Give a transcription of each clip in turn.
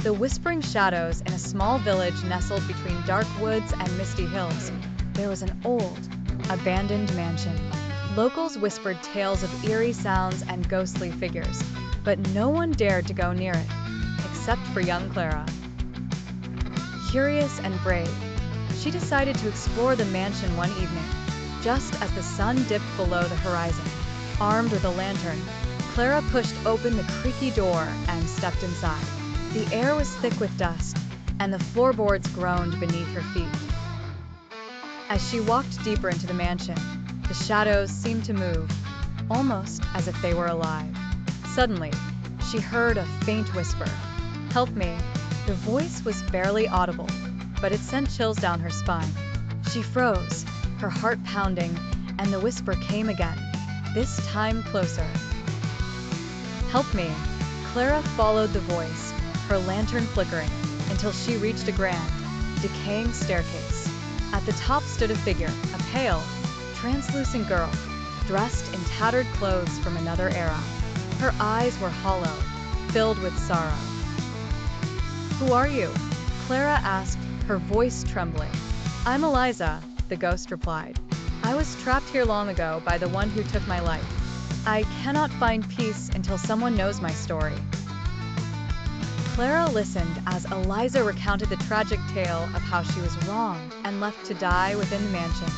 The whispering shadows in a small village nestled between dark woods and misty hills. There was an old, abandoned mansion. Locals whispered tales of eerie sounds and ghostly figures, but no one dared to go near it, except for young Clara. Curious and brave, she decided to explore the mansion one evening, just as the sun dipped below the horizon. Armed with a lantern, Clara pushed open the creaky door and stepped inside. The air was thick with dust, and the floorboards groaned beneath her feet. As she walked deeper into the mansion, the shadows seemed to move, almost as if they were alive. Suddenly, she heard a faint whisper, "Help me." The voice was barely audible, but it sent chills down her spine. She froze, her heart pounding, and the whisper came again, this time closer. "Help me." Clara followed the voice, her lantern flickering, until she reached a grand, decaying staircase. At the top stood a figure, a pale, translucent girl, dressed in tattered clothes from another era. Her eyes were hollow, filled with sorrow. "Who are you?" Clara asked, her voice trembling. "I'm Eliza," the ghost replied. "I was trapped here long ago by the one who took my life. I cannot find peace until someone knows my story." Clara listened as Eliza recounted the tragic tale of how she was wronged and left to die within the mansion.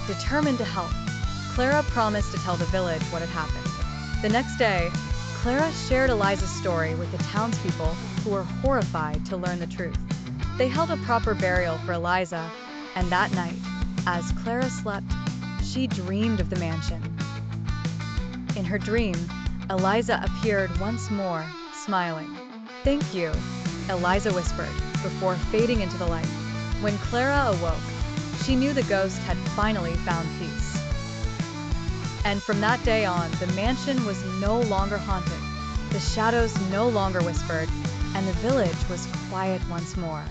Determined to help, Clara promised to tell the village what had happened. The next day, Clara shared Eliza's story with the townspeople, who were horrified to learn the truth. They held a proper burial for Eliza, and that night, as Clara slept, she dreamed of the mansion. In her dream, Eliza appeared once more, smiling. "Thank you," Eliza whispered, before fading into the light. When Clara awoke, she knew the ghost had finally found peace. And from that day on, the mansion was no longer haunted, the shadows no longer whispered, and the village was quiet once more.